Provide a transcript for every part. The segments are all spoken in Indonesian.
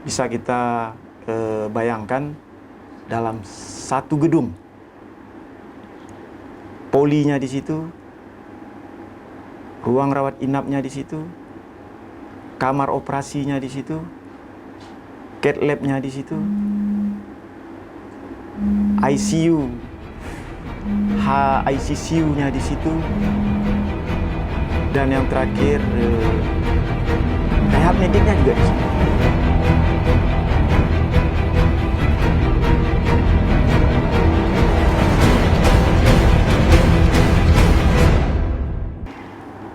bisa kita bayangkan dalam satu gedung. Polinya di situ, ruang rawat inapnya di situ, kamar operasinya di situ, cath lab-nya di situ, ICU, ICCU-nya di situ, dan yang terakhir rehab mediknya juga di situ.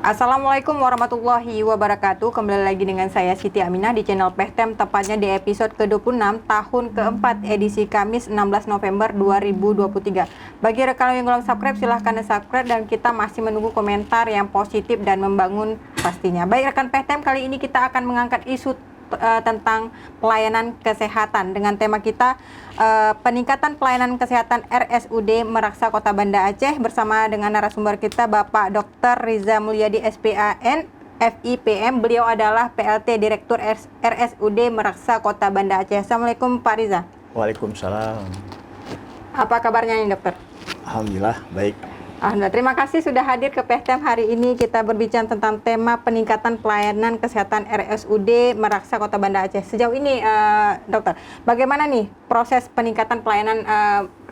Assalamualaikum warahmatullahi wabarakatuh. Kembali lagi dengan saya Siti Aminah di channel Pehtem, tepatnya di episode ke-26 tahun keempat edisi Kamis 16 November 2023. Bagi rekan yang belum subscribe, silahkan subscribe, dan kita masih menunggu komentar yang positif dan membangun pastinya. Baik rekan Pehtem, kali ini kita akan mengangkat isu tentang pelayanan kesehatan dengan tema kita peningkatan pelayanan kesehatan RSUD Meraksa Kota Banda Aceh, bersama dengan narasumber kita Bapak Dr. Riza Mulyadi SPAN FIPM. Beliau adalah PLT Direktur RSUD Meraksa Kota Banda Aceh. Assalamualaikum Pak Riza. Waalaikumsalam. Apa kabarnya nih dokter? Alhamdulillah baik. Alhamdulillah, terima kasih sudah hadir ke Pehtem. Hari ini kita berbicara tentang tema peningkatan pelayanan kesehatan RSUD Meraksa Kota Banda Aceh. Sejauh ini, dokter, bagaimana nih proses peningkatan pelayanan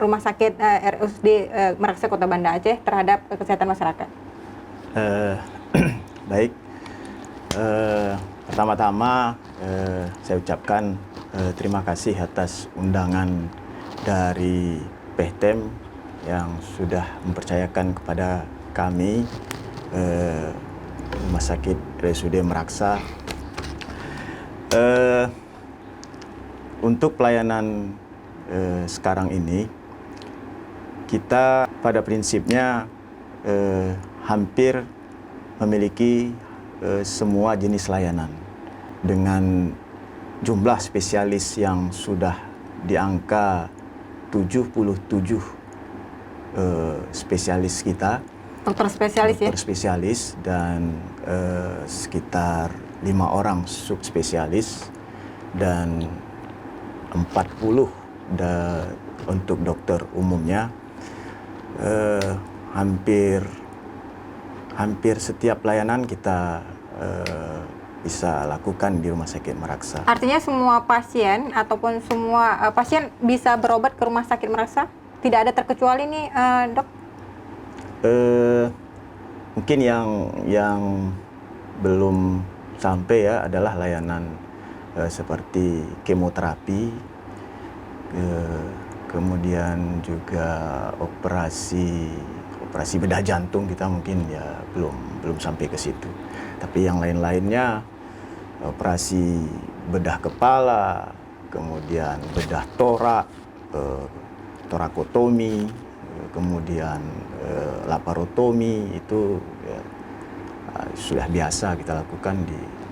rumah sakit RSUD Meraksa Kota Banda Aceh terhadap kesehatan masyarakat? Baik, pertama-tama saya ucapkan terima kasih atas undangan dari Pehtem yang sudah mempercayakan kepada kami Rumah Sakit RSUD Meraksa untuk pelayanan sekarang ini. Kita pada prinsipnya hampir memiliki semua jenis layanan dengan jumlah spesialis yang sudah di angka 77 spesialis kita, Dokter spesialis ya? Dokter spesialis, dan sekitar 5 orang subspesialis dan 40 untuk dokter umumnya. Hampir setiap pelayanan kita bisa lakukan di Rumah Sakit Meraksa. Artinya semua pasien ataupun semua pasien bisa berobat ke Rumah Sakit Meraksa? Tidak ada terkecuali nih, dok? Mungkin yang belum sampai ya adalah layanan seperti kemoterapi, kemudian juga operasi bedah jantung kita mungkin ya belum sampai ke situ. Tapi yang lain-lainnya, operasi bedah kepala, kemudian bedah torak, torakotomi, kemudian laparotomi, itu ya, sudah biasa kita lakukan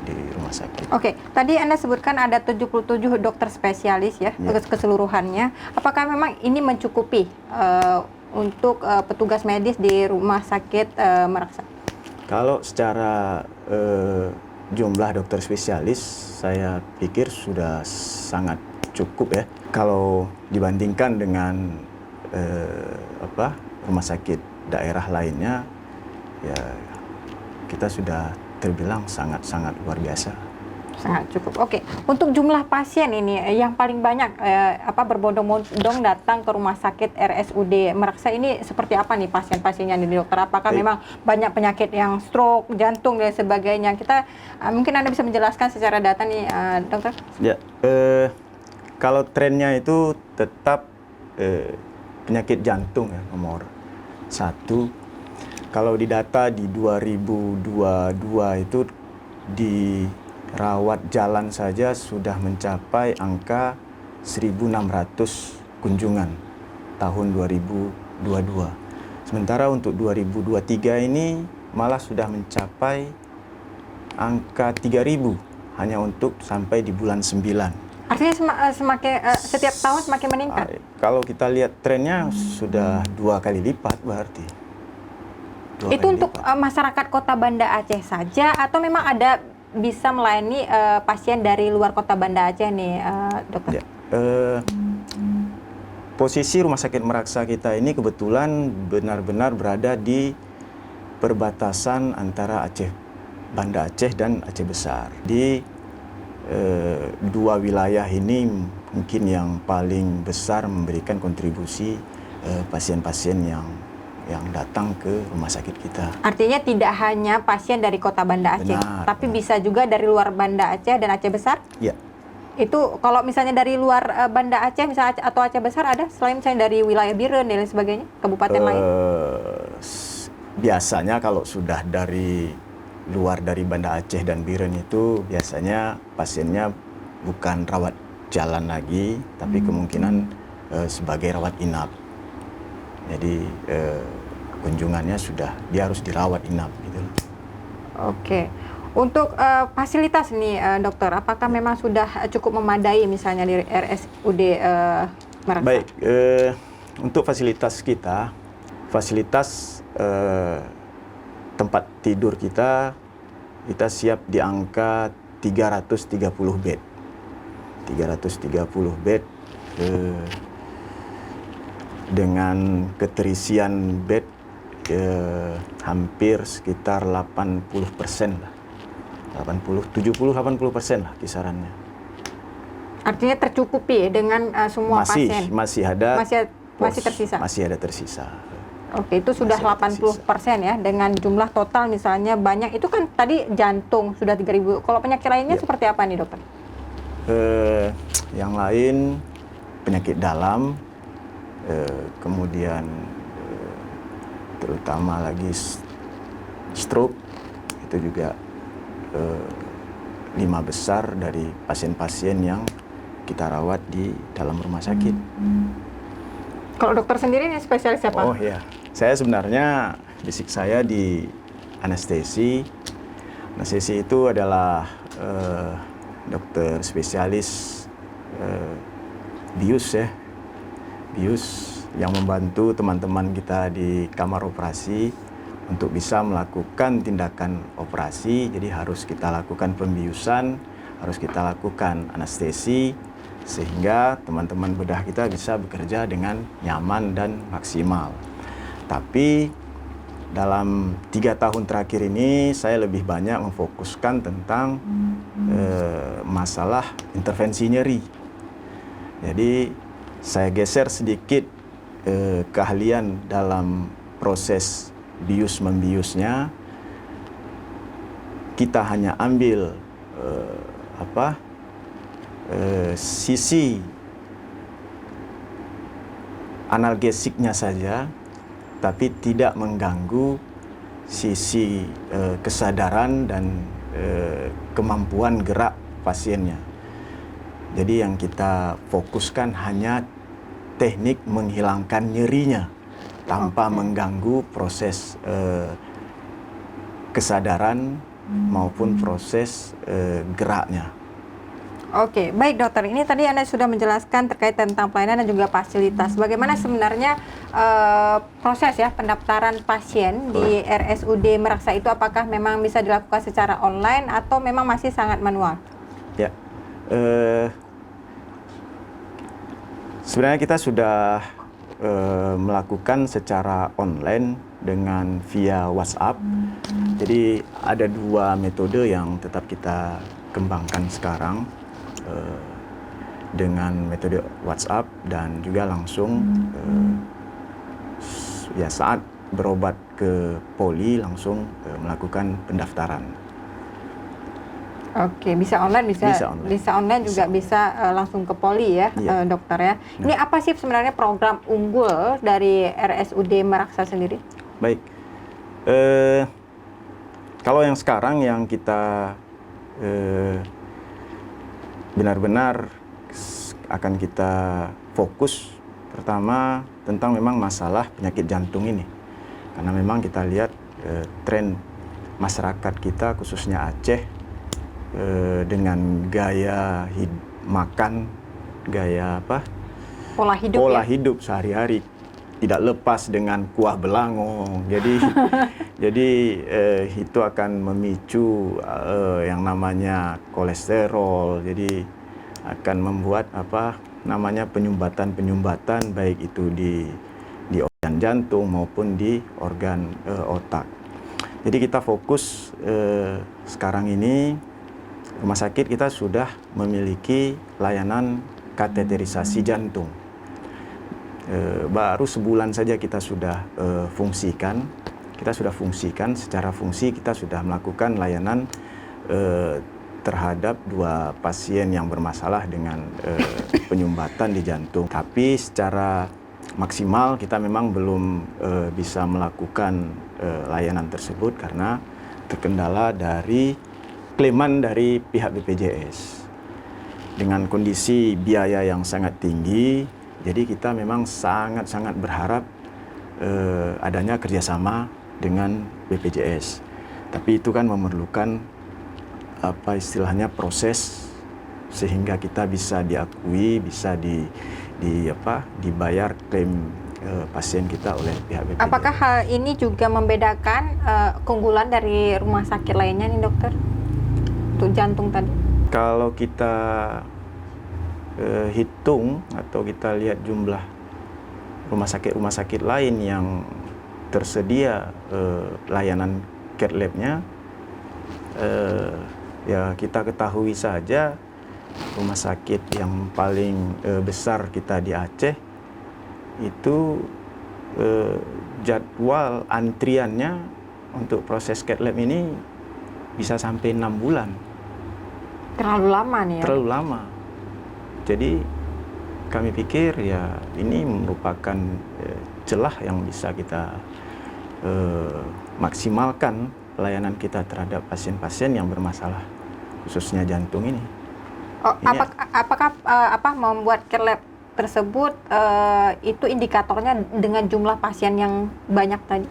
di rumah sakit. Oke, tadi Anda sebutkan ada 77 dokter spesialis ya, keseluruhannya. Apakah memang ini mencukupi untuk petugas medis di rumah sakit Meraksa? Kalau secara jumlah dokter spesialis, saya pikir sudah sangat cukup ya. Kalau dibandingkan dengan rumah sakit daerah lainnya, ya kita sudah terbilang sangat-sangat luar biasa. Sangat cukup. Oke, untuk jumlah pasien ini yang paling banyak berbondong-bondong datang ke rumah sakit RSUD Meraksa ini seperti apa nih pasien-pasiennya nih dokter? Apakah memang banyak penyakit yang stroke, jantung dan sebagainya? Kita mungkin Anda bisa menjelaskan secara data nih, dokter? Ya, kalau trennya itu tetap penyakit jantung ya nomor 1. Kalau di data di 2022 itu dirawat jalan saja sudah mencapai angka 1.600 kunjungan tahun 2022. Sementara untuk 2023 ini malah sudah mencapai angka 3.000 hanya untuk sampai di bulan 9. Artinya setiap tahun semakin meningkat? Kalau kita lihat trennya sudah 2 kali lipat berarti. Itu untuk masyarakat Kota Banda Aceh saja atau memang ada bisa melayani pasien dari luar kota Banda Aceh nih, dokter? Ya. Posisi Rumah Sakit Meraksa kita ini kebetulan benar-benar berada di perbatasan antara Banda Aceh dan Aceh Besar. Di dua wilayah ini mungkin yang paling besar memberikan kontribusi pasien-pasien yang datang ke rumah sakit kita. Artinya tidak hanya pasien dari kota Banda Aceh, Benar, tapi bisa juga dari luar Banda Aceh dan Aceh Besar? Ya. Itu kalau misalnya dari luar Banda Aceh misalnya atau Aceh Besar ada selain misalnya dari wilayah Biren dan lain sebagainya, kabupaten lain? Biasanya kalau sudah dari luar dari Banda Aceh dan Biren itu biasanya pasiennya bukan rawat jalan lagi, tapi kemungkinan sebagai rawat inap. Jadi kunjungannya dia harus dirawat inap gitu. Oke. Untuk fasilitas nih dokter, apakah memang sudah cukup memadai misalnya di RSUD Meraksa? Baik, untuk fasilitas kita, tempat tidur kita siap di angka 330 bed. 330 bed dengan keterisian bed hampir sekitar 80% lah. 70-80% lah kisarannya. Artinya tercukupi dengan semua pasien? Masih ada. Masih tersisa? Masih ada tersisa. Oke, itu sudah 80% ya, dengan jumlah total misalnya banyak. Itu kan tadi jantung sudah 3.000. Kalau penyakit lainnya seperti apa nih dokter? Yang lain penyakit dalam, kemudian terutama lagi stroke, itu juga 5 besar dari pasien-pasien yang kita rawat di dalam rumah sakit. Kalau dokter sendiri ini spesialis apa? Oh ya, saya sebenarnya basic saya di anestesi. Anestesi itu adalah dokter spesialis bius ya, bius yang membantu teman-teman kita di kamar operasi untuk bisa melakukan tindakan operasi. Jadi harus kita lakukan pembiusan, harus kita lakukan anestesi, sehingga teman-teman bedah kita bisa bekerja dengan nyaman dan maksimal. Tapi dalam 3 tahun terakhir ini saya lebih banyak memfokuskan tentang masalah intervensi nyeri. Jadi saya geser sedikit keahlian dalam proses bius-membiusnya. Kita hanya ambil sisi analgesiknya saja, tapi tidak mengganggu sisi kesadaran dan kemampuan gerak pasiennya. Jadi yang kita fokuskan hanya teknik menghilangkan nyerinya tanpa mengganggu proses kesadaran maupun proses geraknya. Oke, baik dokter. Ini tadi Anda sudah menjelaskan terkait tentang pelayanan dan juga fasilitas. Bagaimana sebenarnya proses ya pendaftaran pasien di RSUD Meraksa itu, apakah memang bisa dilakukan secara online atau memang masih sangat manual? Ya, sebenarnya kita sudah melakukan secara online dengan via WhatsApp. Jadi ada 2 metode yang tetap kita kembangkan sekarang, dengan metode WhatsApp dan juga langsung ya saat berobat ke poli langsung melakukan pendaftaran. Oke, bisa online, bisa online juga bisa langsung ke poli ya, dokter ya. Nah, ini apa sih sebenarnya program unggul dari RSUD Meraksa sendiri? Baik, kalau yang sekarang yang kita benar-benar akan kita fokus pertama tentang memang masalah penyakit jantung ini, karena memang kita lihat tren masyarakat kita khususnya Aceh dengan gaya makan, gaya pola hidup hidup sehari-hari tidak lepas dengan kuah belangong. Jadi itu akan memicu yang namanya kolesterol. Jadi akan membuat penyumbatan baik itu di organ jantung maupun di organ otak. Jadi kita fokus sekarang ini rumah sakit kita sudah memiliki layanan kateterisasi jantung. Baru sebulan saja kita sudah fungsikan. Kita sudah fungsikan secara fungsi, kita sudah melakukan layanan terhadap 2 pasien yang bermasalah dengan penyumbatan di jantung. Tapi secara maksimal kita memang belum bisa melakukan layanan tersebut karena terkendala dari klaiman dari pihak BPJS. Dengan kondisi biaya yang sangat tinggi, jadi kita memang sangat-sangat berharap adanya kerjasama dengan BPJS. Tapi itu kan memerlukan proses sehingga kita bisa diakui, bisa dibayar klaim pasien kita oleh pihak BPJS. Apakah hal ini juga membedakan keunggulan dari rumah sakit lainnya nih dokter untuk jantung tadi? Kalau kita hitung atau kita lihat jumlah rumah sakit lain yang tersedia layanan cath lab-nya, ya kita ketahui saja rumah sakit yang paling besar kita di Aceh itu jadwal antriannya untuk proses cath lab ini bisa sampai 6 bulan. Terlalu lama nih ya? Terlalu lama. Jadi kami pikir ya ini merupakan celah yang bisa kita maksimalkan pelayanan kita terhadap pasien-pasien yang bermasalah khususnya jantung ini. Apakah membuat cath lab tersebut itu indikatornya dengan jumlah pasien yang banyak tadi?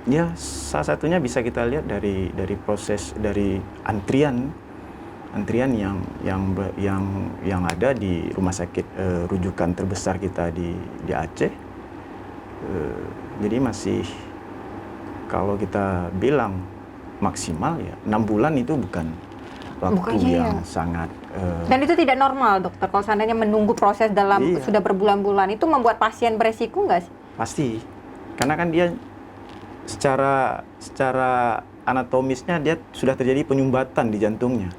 Ya, salah satunya bisa kita lihat dari proses dari antrian yang ada di rumah sakit rujukan terbesar kita di Aceh. Jadi masih kalau kita bilang maksimal ya 6 bulan itu bukan waktu yang sangat dan itu tidak normal dokter kalau seandainya menunggu proses dalam sudah berbulan-bulan, itu membuat pasien beresiko nggak sih? Pasti, karena kan dia secara anatomisnya dia sudah terjadi penyumbatan di jantungnya.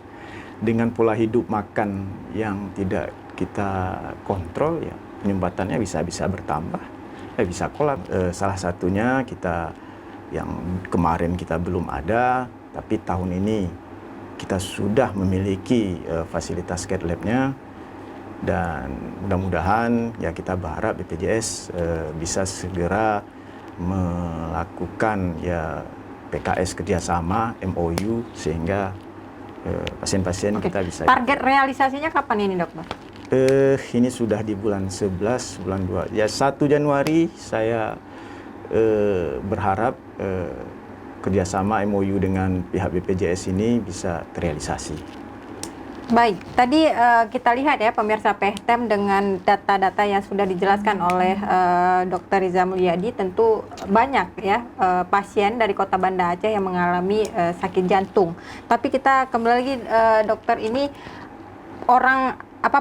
Dengan pola hidup makan yang tidak kita kontrol ya penyumbatannya bisa bertambah, bisa kolap. Salah satunya kita yang kemarin kita belum ada, tapi tahun ini kita sudah memiliki fasilitas cath lab-nya, dan mudah-mudahan ya kita berharap BPJS bisa segera melakukan ya PKS kerjasama MOU sehingga pasien-pasien kita bisa. Target realisasinya kapan ini dokter? Ini sudah di bulan 11, bulan 2. Ya 1 Januari saya berharap kerjasama MOU dengan pihak BPJS ini bisa terrealisasi. Baik, tadi kita lihat ya pemirsa PEHTEM dengan data-data yang sudah dijelaskan oleh Dr. Riza Mulyadi, tentu banyak ya pasien dari Kota Banda Aceh yang mengalami sakit jantung. Tapi kita kembali lagi dokter, ini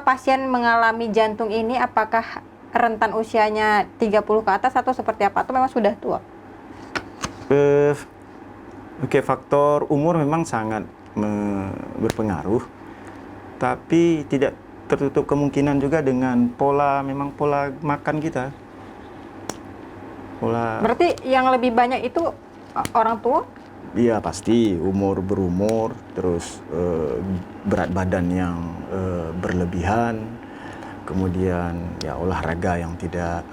pasien mengalami jantung ini apakah rentan usianya 30 ke atas atau seperti apa, atau memang sudah tua? Faktor umur memang sangat berpengaruh, tapi tidak tertutup kemungkinan juga dengan pola makan kita. Berarti yang lebih banyak itu orang tua? Iya pasti, berumur, terus berat badan yang berlebihan, kemudian ya olahraga yang tidak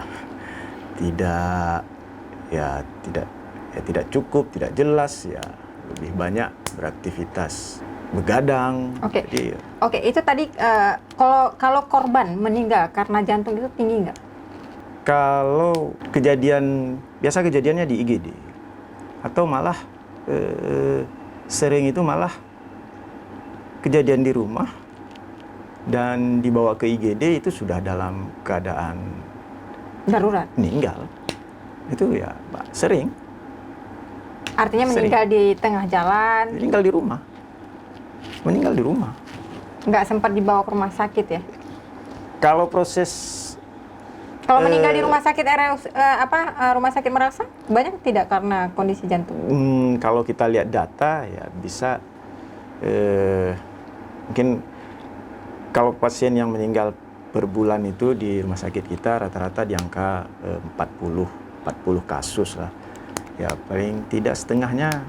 cukup, tidak jelas, ya lebih banyak beraktivitas begadang. Oke, itu tadi kalau korban meninggal karena jantung itu tinggi nggak? Kalau kejadiannya di IGD, atau malah sering itu malah kejadian di rumah dan dibawa ke IGD itu sudah dalam keadaan darurat, meninggal. Itu ya sering. Artinya meninggal di tengah jalan, Meninggal di rumah. nggak sempat dibawa ke rumah sakit ya? Kalau proses Kalau meninggal di rumah sakit rumah sakit merasa banyak tidak karena kondisi jantung? kalau kita lihat data ya bisa mungkin kalau pasien yang meninggal per bulan itu di rumah sakit kita rata-rata di angka 40 kasus lah. Ya paling tidak setengahnya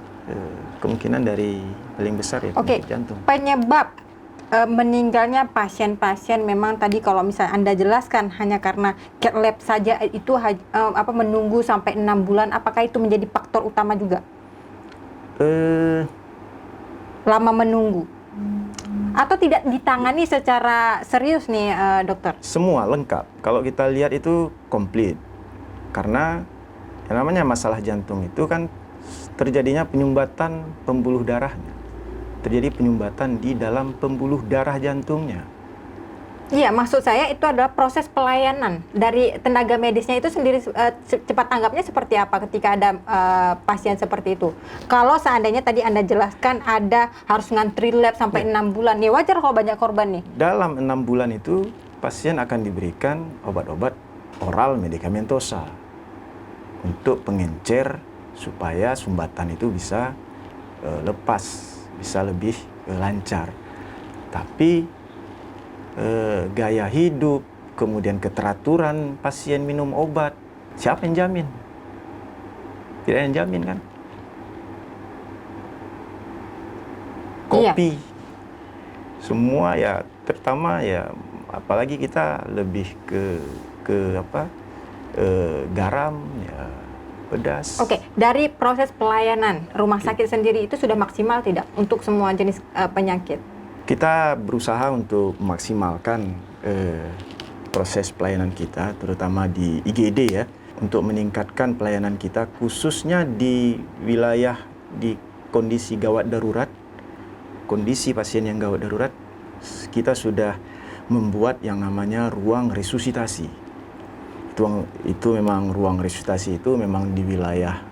kemungkinan dari paling besar ya penyakit jantung. Penyebab meninggalnya pasien-pasien memang tadi kalau misalnya Anda jelaskan hanya karena cat lab saja itu menunggu sampai 6 bulan, apakah itu menjadi faktor utama juga? Lama menunggu atau tidak ditangani secara serius nih dokter? Semua lengkap. Kalau kita lihat itu komplit. Karena yang namanya masalah jantung itu kan terjadinya penyumbatan pembuluh darahnya. Terjadi penyumbatan di dalam pembuluh darah jantungnya. Iya, maksud saya itu adalah proses pelayanan dari tenaga medisnya itu sendiri. Cepat tanggapnya seperti apa ketika ada pasien seperti itu? Kalau seandainya tadi Anda jelaskan ada harus ngantri lab sampai 6 bulan, ya wajar kalau banyak korban nih. Dalam 6 bulan itu pasien akan diberikan obat-obat oral medikamentosa untuk pengencer supaya sumbatan itu bisa lepas, bisa lebih lancar. Tapi gaya hidup, kemudian keteraturan pasien minum obat, siapa yang jamin? Tidak ada yang jamin kan? Kopi, semua ya, terutama ya, apalagi kita lebih ke garam, ya, pedas. Oke, dari proses pelayanan rumah sakit sendiri itu sudah maksimal tidak untuk semua jenis penyakit? Kita berusaha untuk memaksimalkan proses pelayanan kita, terutama di IGD ya, untuk meningkatkan pelayanan kita khususnya di wilayah di kondisi gawat darurat, kondisi pasien yang gawat darurat, kita sudah membuat yang namanya ruang resusitasi. Itu memang ruang resusitasi itu memang di wilayah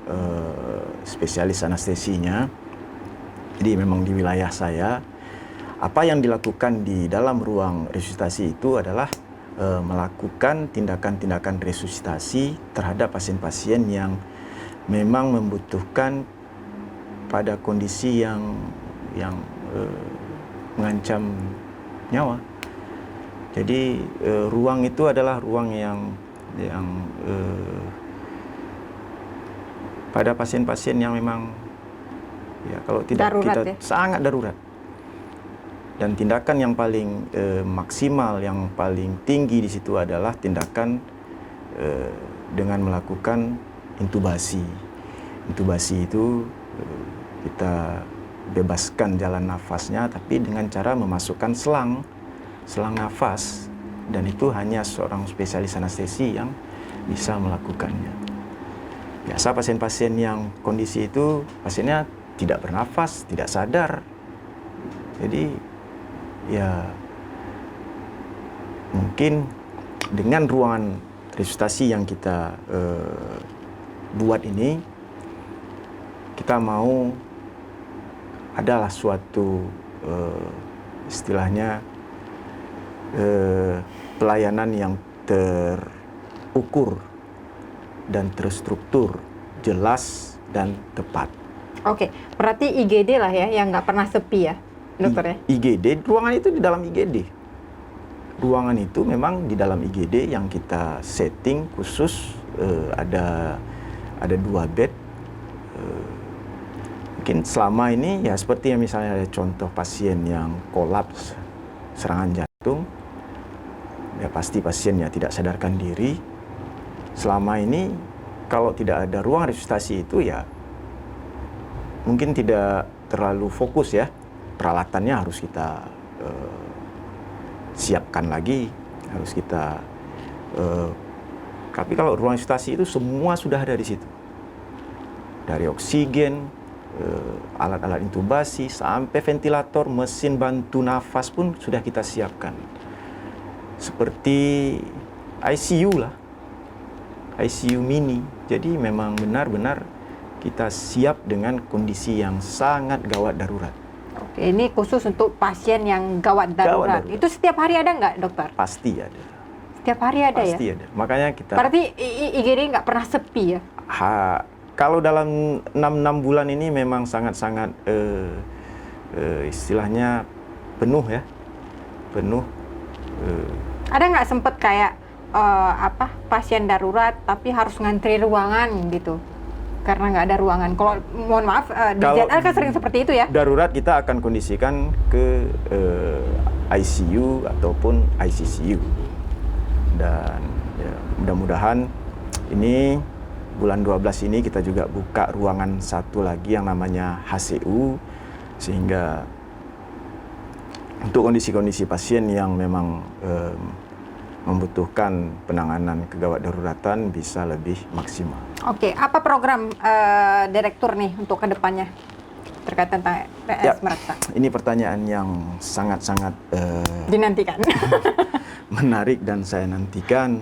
spesialis anestesinya, jadi memang di wilayah saya. Apa yang dilakukan di dalam ruang resusitasi itu adalah melakukan tindakan-tindakan resusitasi terhadap pasien-pasien yang memang membutuhkan pada kondisi yang mengancam nyawa. Jadi ruang itu adalah ruang yang pada pasien-pasien yang memang ya kalau tidak darurat, kita ya? Sangat darurat. Dan tindakan yang paling maksimal, yang paling tinggi di situ adalah tindakan dengan melakukan intubasi. Intubasi itu kita bebaskan jalan nafasnya, tapi dengan cara memasukkan selang nafas. Dan itu hanya seorang spesialis anestesi yang bisa melakukannya. Biasa pasien-pasien yang kondisi itu, pasiennya tidak bernafas, tidak sadar. Jadi ya mungkin dengan ruangan resusitasi yang kita buat ini, kita mau adalah suatu istilahnya pelayanan yang terukur dan terstruktur, jelas dan tepat. Oke, berarti IGD lah ya yang nggak pernah sepi ya, dokter ya? IGD, ruangan itu di dalam IGD. Ruangan itu memang di dalam IGD yang kita setting khusus, ada 2 bed. Mungkin selama ini ya seperti yang misalnya ada contoh pasien yang kolaps serangan jantung, ya pasti pasiennya tidak sadarkan diri. Selama ini kalau tidak ada ruang resusitasi itu ya mungkin tidak terlalu fokus ya. Peralatannya harus kita siapkan lagi, harus kita tapi kalau ruang resusitasi itu semua sudah ada di situ. Dari oksigen, alat-alat intubasi, sampai ventilator, mesin bantu nafas pun sudah kita siapkan. Seperti ICU lah. ICU mini. Jadi memang benar-benar kita siap dengan kondisi yang sangat gawat darurat. Oke, ini khusus untuk pasien yang gawat darurat. Itu setiap hari ada nggak, dokter? Pasti ada. Setiap hari ada ya? Pasti ada. Makanya kita... Berarti IGD nggak pernah sepi ya? Kalau dalam 6 bulan ini memang sangat-sangat istilahnya penuh ya. Penuh. Ada nggak sempet kayak pasien darurat tapi harus ngantri ruangan gitu? Karena nggak ada ruangan. Kalau mohon maaf, di ZL kan sering seperti itu ya? Darurat kita akan kondisikan ke ICU ataupun ICCU. Dan ya, mudah-mudahan ini bulan 12 ini kita juga buka ruangan satu lagi yang namanya HCU, sehingga untuk kondisi-kondisi pasien yang memang membutuhkan penanganan kegawat daruratan bisa lebih maksimal. Oke, apa program direktur nih untuk kedepannya terkait tentang RS Meraksa? Ini pertanyaan yang sangat-sangat dinantikan. Menarik dan saya nantikan.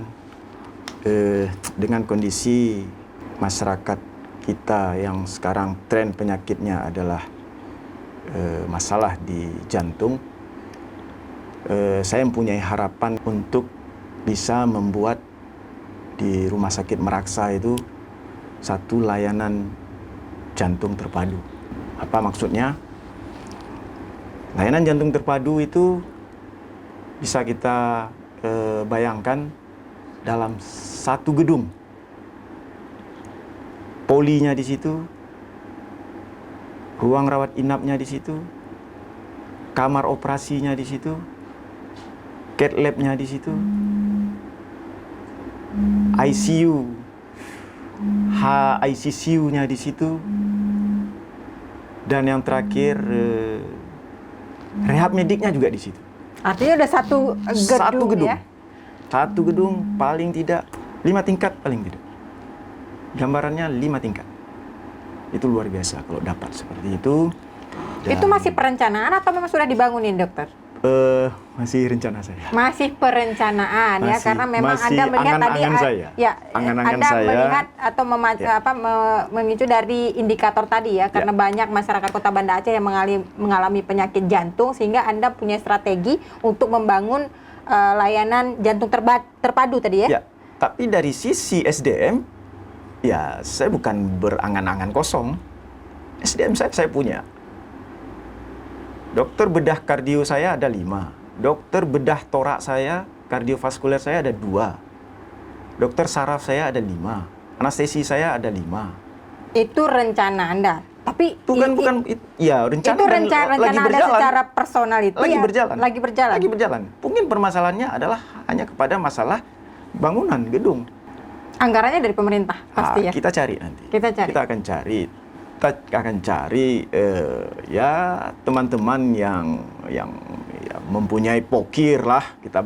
Dengan kondisi masyarakat kita yang sekarang tren penyakitnya adalah masalah di jantung, saya mempunyai harapan untuk bisa membuat di Rumah Sakit Meraksa itu satu layanan jantung terpadu. Apa maksudnya? Layanan jantung terpadu itu bisa kita bayangkan dalam satu gedung. Polinya di situ, ruang rawat inapnya di situ, kamar operasinya di situ, cath lab-nya di situ, ICU, ICCU-nya di situ, dan yang terakhir rehab mediknya juga di situ. Artinya ada satu gedung ya? Satu gedung paling tidak 5 tingkat paling tidak. Gambarannya 5 tingkat. Itu luar biasa kalau dapat seperti itu. Itu masih perencanaan atau memang sudah dibangunin, dokter? Masih rencana saya. Masih perencanaan ya, karena memang Anda melihat tadi Anda melihat atau memicu dari indikator tadi ya, karena banyak masyarakat Kota Banda Aceh yang mengalami penyakit jantung, sehingga Anda punya strategi untuk membangun layanan jantung terpadu tadi ya. Tapi dari sisi SDM, ya saya bukan berangan-angan kosong. SDM saya punya. Dokter bedah kardio saya ada 5. Dokter bedah torak saya, kardiovaskuler saya ada 2. Dokter saraf saya ada 5. Anestesi saya ada 5. Itu rencana Anda. Tapi bukan ya rencana itu rencana Anda secara personal itu lagi berjalan. Mungkin permasalahannya adalah hanya kepada masalah bangunan gedung. Anggarannya dari pemerintah pasti ya. Kita cari nanti. Kita akan cari ya teman-teman yang mempunyai pokir lah, kita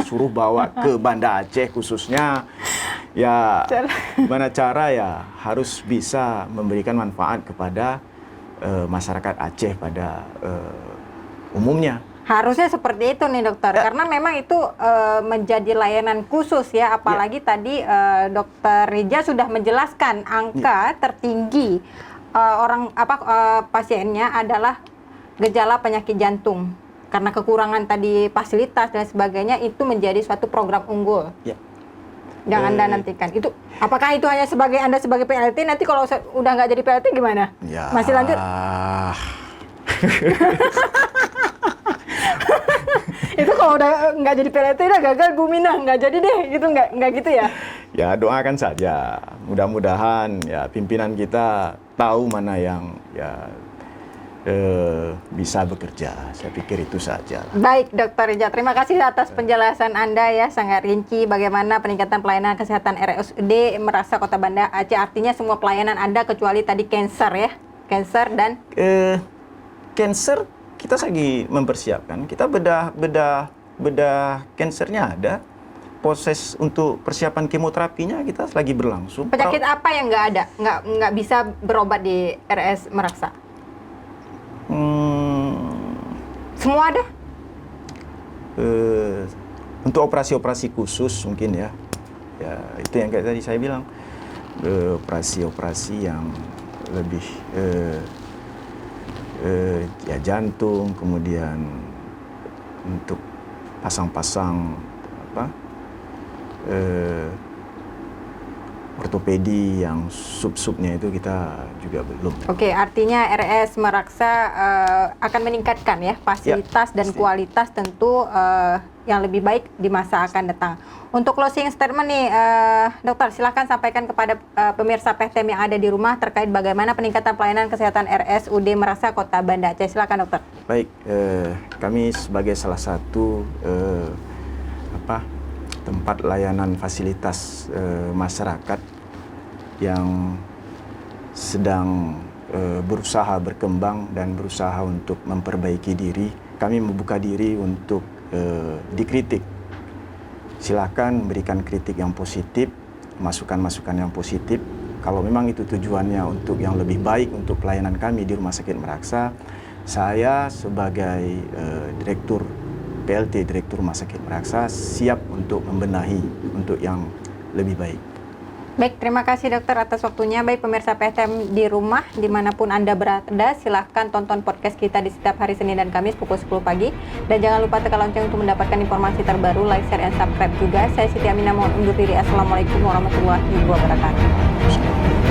suruh bawa ke Banda Aceh khususnya. Ya gimana cara ya harus bisa memberikan manfaat kepada masyarakat Aceh pada umumnya. Harusnya seperti itu nih, dokter, karena memang itu menjadi layanan khusus ya, apalagi tadi dokter Rija sudah menjelaskan angka tertinggi pasiennya adalah gejala penyakit jantung. Karena kekurangan tadi fasilitas dan sebagainya, itu menjadi suatu program unggul. Yang Anda nantikan. Itu apakah itu hanya Anda sebagai PLT, nanti kalau udah nggak jadi PLT gimana? Ya. Masih lanjut? Itu kalau udah nggak jadi PLT udah gagal Guminah, nggak jadi deh, gitu nggak gitu ya? Ya doakan saja, mudah-mudahan ya pimpinan kita tahu mana yang ya bisa bekerja. Saya pikir itu saja. Baik, Dokter Rija, terima kasih atas penjelasan Anda ya, sangat rinci bagaimana peningkatan pelayanan kesehatan RSUD Meraksa Kota Banda Aceh. Artinya semua pelayanan Anda kecuali tadi cancer ya, cancer dan cancer kita lagi mempersiapkan. Kita bedah kansernya ada. Proses untuk persiapan kemoterapinya kita lagi berlangsung. Penyakit apa yang nggak ada, nggak bisa berobat di RS Meraksa? Semua ada? Untuk operasi-operasi khusus mungkin ya, Ya, itu yang kayak tadi saya bilang, operasi-operasi yang lebih ya jantung, kemudian untuk pasang-pasang apa ortopedi yang sub-subnya itu kita juga belum. Oke, artinya RS Meraksa akan meningkatkan ya fasilitas dan pasti. kualitas tentu yang lebih baik di masa akan datang. Untuk closing statement nih, dokter silakan sampaikan kepada pemirsa PTM yang ada di rumah terkait bagaimana peningkatan pelayanan kesehatan RSUD Meraksa Kota Banda Aceh. Silakan dokter. Baik, kami sebagai salah satu tempat layanan fasilitas masyarakat yang sedang berusaha berkembang dan berusaha untuk memperbaiki diri, kami membuka diri untuk dikritik. Silakan berikan kritik yang positif, masukan-masukan yang positif. Kalau memang itu tujuannya untuk yang lebih baik untuk pelayanan kami di Rumah Sakit Meraksa, saya sebagai Direktur PLT, Direktur Rumah Sakit Meraksa, siap untuk membenahi untuk yang lebih baik. Baik, terima kasih dokter atas waktunya. Baik pemirsa PTM di rumah, dimanapun Anda berada, silahkan tonton podcast kita di setiap hari Senin dan Kamis pukul 10 pagi. Dan jangan lupa tekan lonceng untuk mendapatkan informasi terbaru, like, share, dan subscribe juga. Saya Siti Aminah mohon undur diri. Assalamualaikum warahmatullahi wabarakatuh.